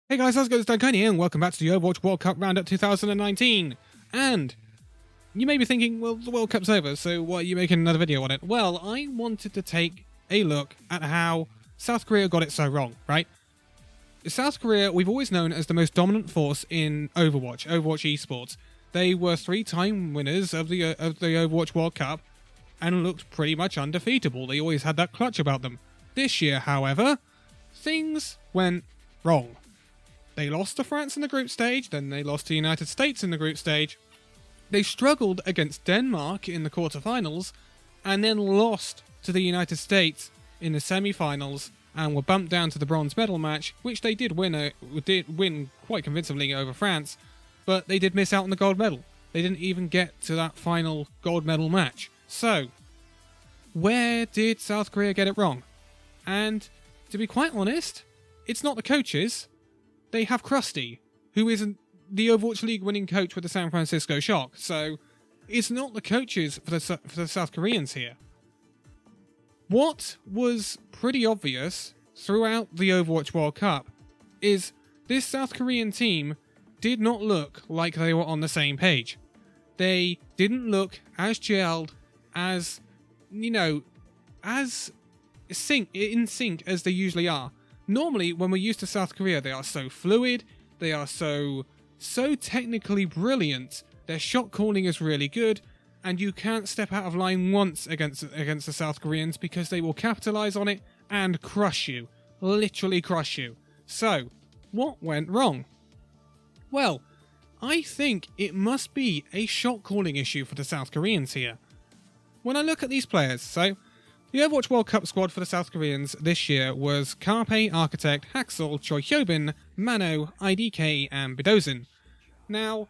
Hey guys, how's it going? It's Danconia and welcome back to the Overwatch World Cup Roundup 2019. And you may be thinking, well, the World Cup's over, so why are you making another video on it? Well, I wanted to take a look at how South Korea got it so wrong, right? South Korea, we've always known as the most dominant force in Overwatch esports. They were 3-time winners of the Overwatch World Cup and looked pretty much undefeatable. They always had that clutch about them. This year, however, things went wrong. They lost to France in the group stage, then they lost to the United States in the group stage. They struggled against Denmark in the quarterfinals, and then lost to the United States in the semi-finals, and were bumped down to the bronze medal match, which they did win quite convincingly over France, but they did miss out on the gold medal. They didn't even get to that final gold medal match. So, where did South Korea get it wrong? And, to be quite honest, it's not the coaches. They have Krusty, who is the Overwatch League winning coach with the San Francisco Shock, so it's not the coaches for the South Koreans here. What was pretty obvious throughout the Overwatch World Cup is this South Korean team did not look like they were on the same page. They didn't look as gelled, as, as in sync as they usually are. Normally, when we're used to South Korea, they are so fluid, they are so technically brilliant, their shot calling is really good, and you can't step out of line once against the South Koreans because they will capitalize on it and crush you. Literally crush you. So, what went wrong? Well, I think it must be a shot calling issue for the South Koreans here. When I look at these players, so the Overwatch World Cup squad for the South Koreans this year was Carpe, Architect, Haxel, Choi Hyobin, Mano, IDK, and Bidozin. Now,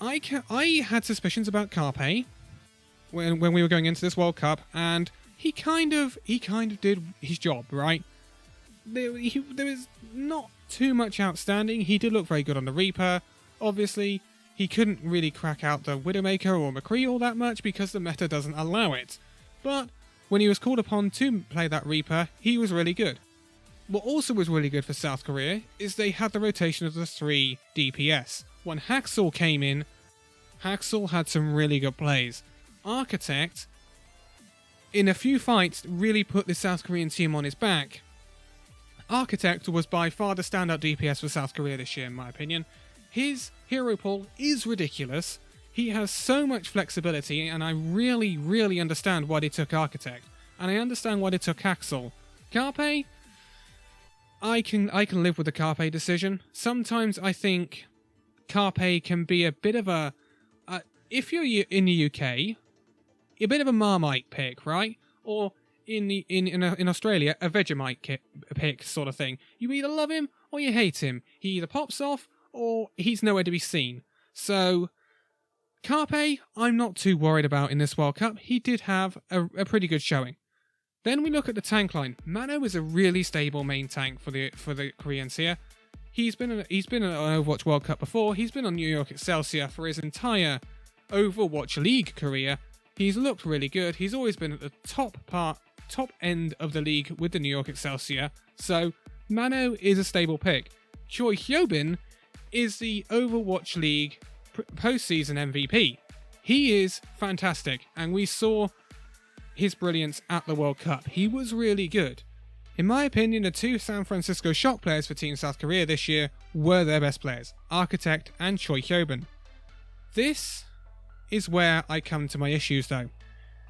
I had suspicions about Carpe when we were going into this World Cup, and he kind of did his job, right? There was not too much outstanding. He did look very good on the Reaper. Obviously, he couldn't really crack out the Widowmaker or McCree all that much because the meta doesn't allow it. But when he was called upon to play that Reaper, he was really good. What also was really good for South Korea is they had the rotation of the 3 DPS. When Haxel came in, Haxel had some really good plays. Architect, in a few fights, really put the South Korean team on his back. Architect was by far the standout DPS for South Korea this year, in my opinion. His hero pool is ridiculous. He has so much flexibility, and I really, really understand why they took Architect. And I understand why they took Haxel. Carpe, I can live with the Carpe decision. Sometimes I think Carpe can be a bit of a... if you're in the UK, a bit of a Marmite pick, right? Or in Australia, a Vegemite pick sort of thing. You either love him or you hate him. He either pops off or he's nowhere to be seen. So Carpe, I'm not too worried about in this World Cup. He did have a pretty good showing. Then we look at the tank line. Mano is a really stable main tank for the Koreans here. He's been an Overwatch World Cup before. He's been on New York Excelsior for his entire Overwatch League career. He's looked really good. He's always been at the top end of the league with the New York Excelsior. So Mano is a stable pick. Choi Hyobin is the Overwatch League postseason MVP. He is fantastic, and we saw his brilliance at the World Cup. He was really good. In my opinion, the 2 San Francisco Shock players for Team South Korea this year were their best players, Architect and Choi Hyobin. This is where I come to my issues though.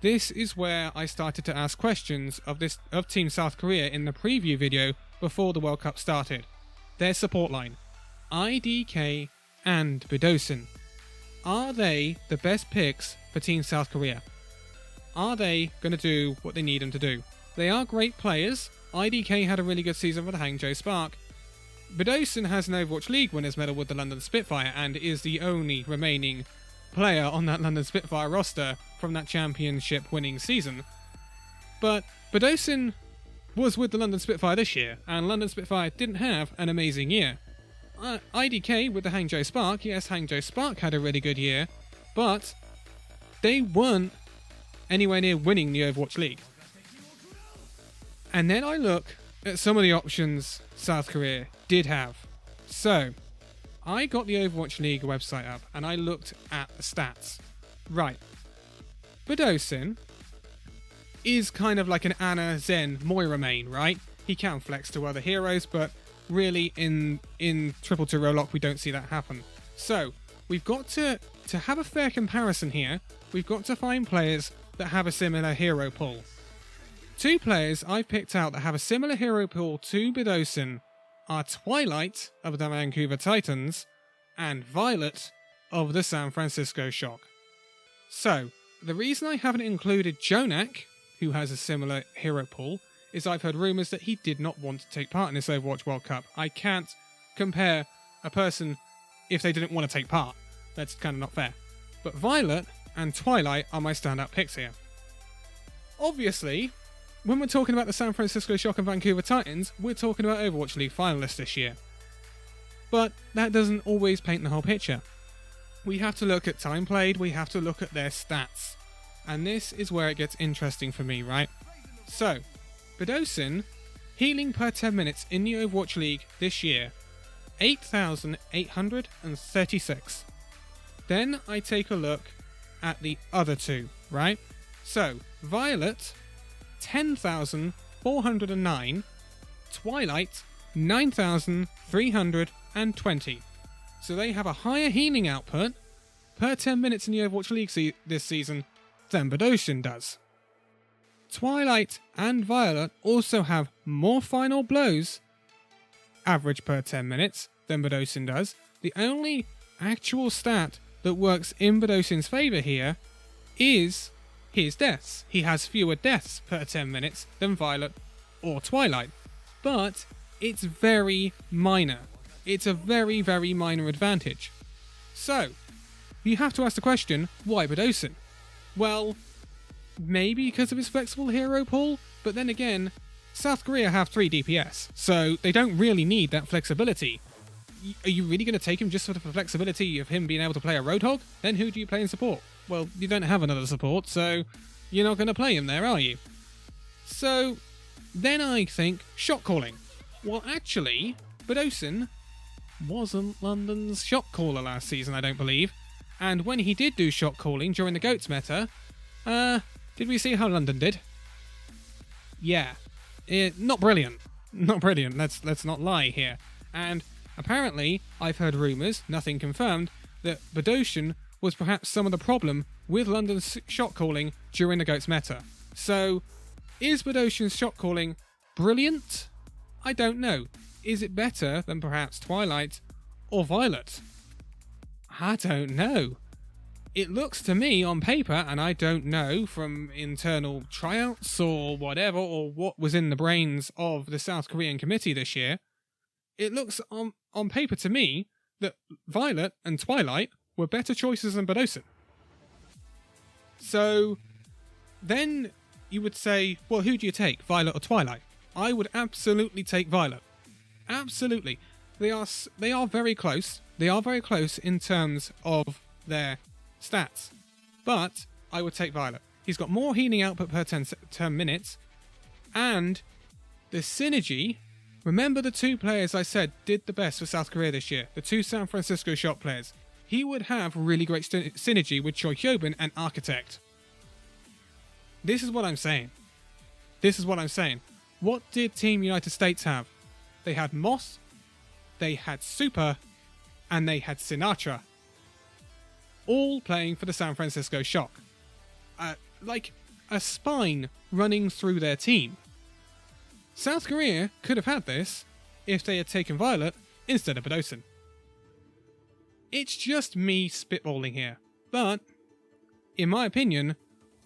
This is where I started to ask questions of Team South Korea in the preview video before the World Cup started. Their support line, IDK and Bidozin. Are they the best picks for Team South Korea? Are they going to do what they need them to do? They are great players. IDK had a really good season for the Hangzhou Spark. Bidozin has an Overwatch League winners medal with the London Spitfire and is the only remaining player on that London Spitfire roster from that championship winning season. But Bidozin was with the London Spitfire this year, and London Spitfire didn't have an amazing year. IDK with the Hangzhou Spark, yes, Hangzhou Spark had a really good year, but they weren't anywhere near winning the Overwatch League. And then I look at some of the options South Korea did have. So, I got the Overwatch League website up and I looked at the stats. Right. Bdosin is kind of like an Ana, Zen, Moira main, right? He can flex to other heroes, but really in Triple 2 Row-Lock we don't see that happen. So, we've got to have a fair comparison here, we've got to find players that have a similar hero pool. 2 players I've picked out that have a similar hero pool to Bdosin are Twilight of the Vancouver Titans and Violet of the San Francisco Shock. So, the reason I haven't included JNATHYN, who has a similar hero pool, is I've heard rumours that he did not want to take part in this Overwatch World Cup. I can't compare a person if they didn't want to take part. That's kind of not fair. But Violet and Twilight are my standout picks here. Obviously, when we're talking about the San Francisco Shock and Vancouver Titans, we're talking about Overwatch League finalists this year. But that doesn't always paint the whole picture. We have to look at time played, we have to look at their stats. And this is where it gets interesting for me, right? So, Bdosin, healing per 10 minutes in the Overwatch League this year, 8,836. Then I take a look at the other 2, right? So, Violet, 10,409, Twilight, 9,320. So they have a higher healing output per 10 minutes in the Overwatch League this season than Bdosin does. Twilight and Violet also have more final blows, average per 10 minutes, than Bdosin does. The only actual stat that works in Bdosin's favour here is his deaths. He has fewer deaths per 10 minutes than Violet or Twilight. But it's very minor. It's a very, very minor advantage. So, you have to ask the question, why Bdosin? Well, maybe because of his flexible hero pool, but then again, South Korea have 3 DPS, so they don't really need that flexibility. Are you really going to take him just for the flexibility of him being able to play a Roadhog? Then who do you play in support? Well, you don't have another support, so you're not going to play him there, are you? So, then I think shot calling. Well, actually, Bdosin wasn't London's shot caller last season, I don't believe. And when he did do shot calling during the GOATS meta, did we see how London did? Yeah. Not brilliant. Not brilliant, let's not lie here. And apparently, I've heard rumours, nothing confirmed, that Bdosin was perhaps some of the problem with London's shot calling during the GOATS meta. So, is Bdosin's shot calling brilliant? I don't know. Is it better than perhaps Twilight or Violet? I don't know. It looks to me on paper, and I don't know from internal tryouts or whatever, or what was in the brains of the South Korean committee this year, it looks on paper to me that Violet and Twilight were better choices than Bdosin. So, then you would say, well, who do you take, Violet or Twilight? I would absolutely take Violet. Absolutely. They are very close. They are very close in terms of their stats. But I would take Violet. He's got more healing output per 10 minutes. And the synergy... Remember the 2 players I said did the best for South Korea this year? The 2 San Francisco Shock players. He would have really great synergy with Choi Hyobin and Architect. This is what I'm saying. This is what I'm saying. What did Team United States have? They had Moth, they had Super, and they had Sinatra. All playing for the San Francisco Shock. Like a spine running through their team. South Korea could have had this if they had taken Violet instead of Bdosin. It's just me spitballing here, but in my opinion,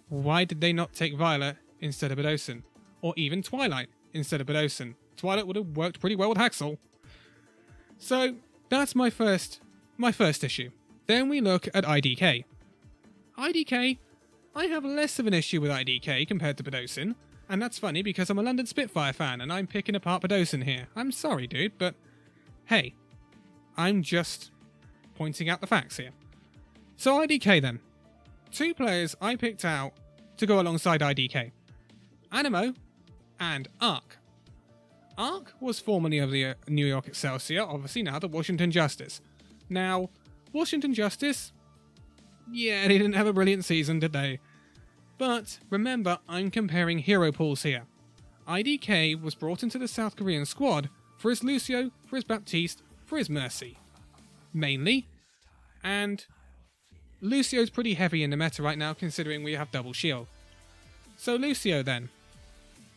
why did they not take Violet instead of Bdosin? Or even Twilight instead of Bdosin? Twilight would have worked pretty well with Haxel. So that's my first issue. Then we look at IDK. IDK, I have less of an issue with IDK compared to Bdosin. And that's funny because I'm a London Spitfire fan and I'm picking apart Bdosin here. I'm sorry, dude, but hey, I'm just pointing out the facts here. So IDK then. 2 players I picked out to go alongside IDK. Animo and Arc. Arc was formerly of the New York Excelsior, obviously now the Washington Justice. Now, Washington Justice, yeah, they didn't have a brilliant season, did they? But remember, I'm comparing hero pools here. IDK was brought into the South Korean squad for his Lucio, for his Baptiste, for his Mercy. Mainly. And Lucio's pretty heavy in the meta right now, considering we have double shield. So Lucio then.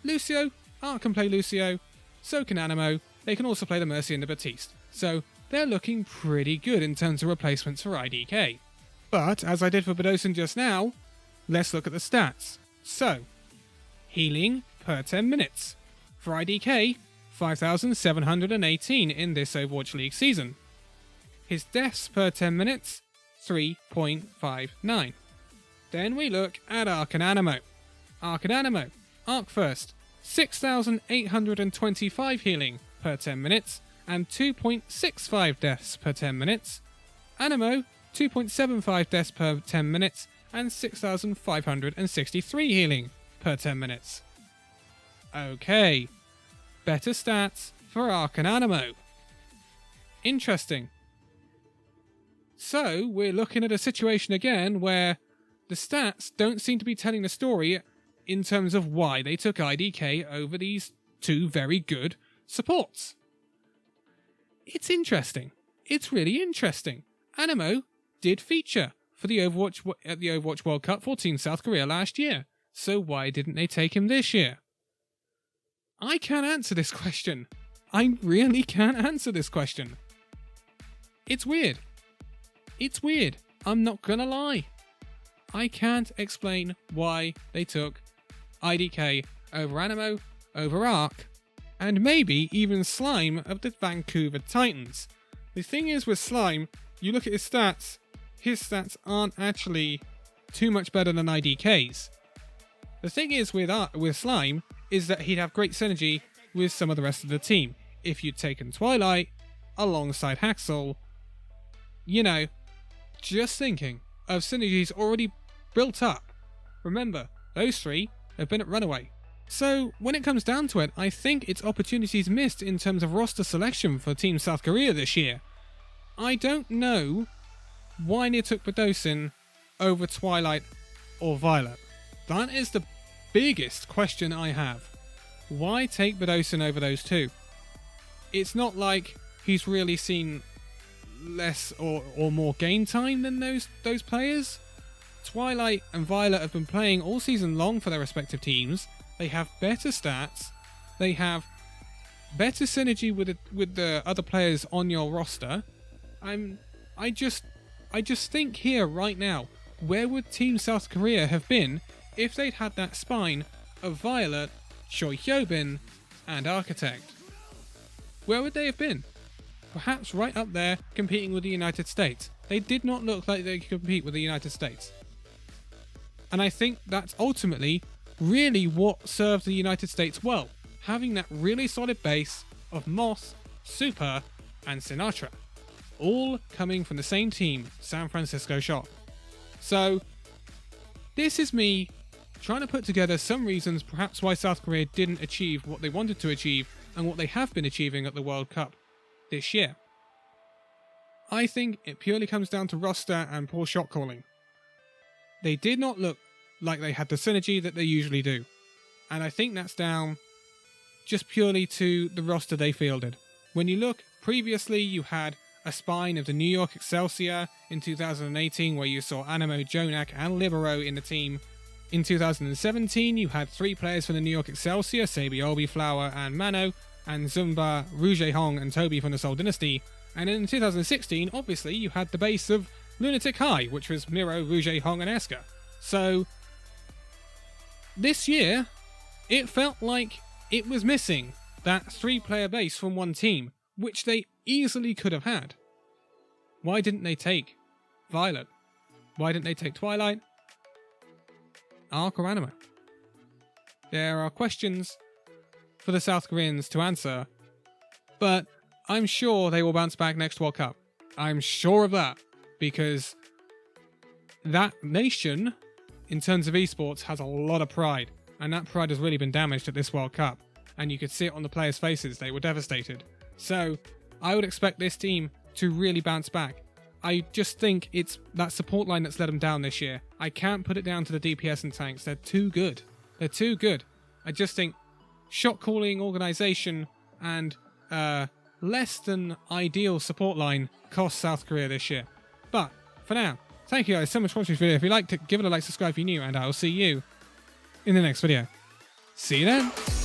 Lucio, Arc can play Lucio, so can Animo. They can also play the Mercy and the Baptiste. So they're looking pretty good in terms of replacements for IDK. But, as I did for Bdosin just now, let's look at the stats. So, healing per 10 minutes. For IDK, 5,718 in this Overwatch League season. His deaths per 10 minutes, 3.59. Then we look at Arc and Animo. Arc and Animo. Arc first, 6,825 healing per 10 minutes and 2.65 deaths per 10 minutes. Animo, 2.75 deaths per 10 minutes and 6,563 healing per 10 minutes. Okay, better stats for Arc and Animo. Interesting. So, we're looking at a situation again where the stats don't seem to be telling the story in terms of why they took IDK over these two very good supports. It's interesting. It's really interesting. Animo did feature for the Overwatch World Cup for Team South Korea last year, so why didn't they take him this year? I can't answer this question. I really can't answer this question. It's weird. It's weird. I'm not gonna lie. I can't explain why they took IDK over Animo, over Arc, and maybe even Slime of the Vancouver Titans. The thing is with Slime, you look at his stats aren't actually too much better than IDK's. The thing is with Slime is that he'd have great synergy with some of the rest of the team. If you'd taken Twilight alongside Haxel, you know, just thinking of synergies already built up. Remember, those three have been at Runaway. So, when it comes down to it, I think it's opportunities missed in terms of roster selection for Team South Korea this year. I don't know why they took Bdosin over Twilight or Violet. That is the biggest question I have. Why take Bdosin over those two? It's not like he's really seen less or more game time than those players. Twilight and Violet have been playing all season long for their respective teams. They have better stats. They have better synergy with the other players on your roster. I just think here right now, where would Team South Korea have been if they'd had that spine of Violet, Choi Hyobin, and Architect? Where would they have been? Perhaps right up there competing with the United States. They did not look like they could compete with the United States. And I think that's ultimately really what served the United States well, having that really solid base of Moss, Super, and Sinatra, all coming from the same team, San Francisco Shock. So, this is me trying to put together some reasons perhaps why South Korea didn't achieve what they wanted to achieve and what they have been achieving at the World Cup this year. I think it purely comes down to roster and poor shot calling. They did not look like they had the synergy that they usually do. And I think that's down just purely to the roster they fielded. When you look, previously you had a spine of the New York Excelsior in 2018 where you saw Animo, Jonak and Libero in the team. In 2017 you had 3 players from the New York Excelsior, Sabi, Obi, Flower and Mano, and Zumba, Rouge Hong and Toby from the Seoul Dynasty. And in 2016, obviously, you had the base of Lunatic High, which was Miro, Rouge Hong and Eska. So, this year, it felt like it was missing that 3-player base from one team, which they easily could have had. Why didn't they take Violet? Why didn't they take Twilight? Arc or Animo? There are questions for the South Koreans to answer, but I'm sure they will bounce back next World Cup. I'm sure of that, because that nation, in terms of esports, has a lot of pride, and that pride has really been damaged at this World Cup. and you could see it on the players' faces. They were devastated. So I would expect this team to really bounce back. I just think it's that support line that's let them down this year. I can't put it down to the DPS and tanks. They're too good. They're too good. I just think shot calling, organization, and less than ideal support line cost South Korea this year. But for now, thank you guys so much for watching this video. If you liked it, give it a like, subscribe if you're new, and I will see you in the next video. See you then.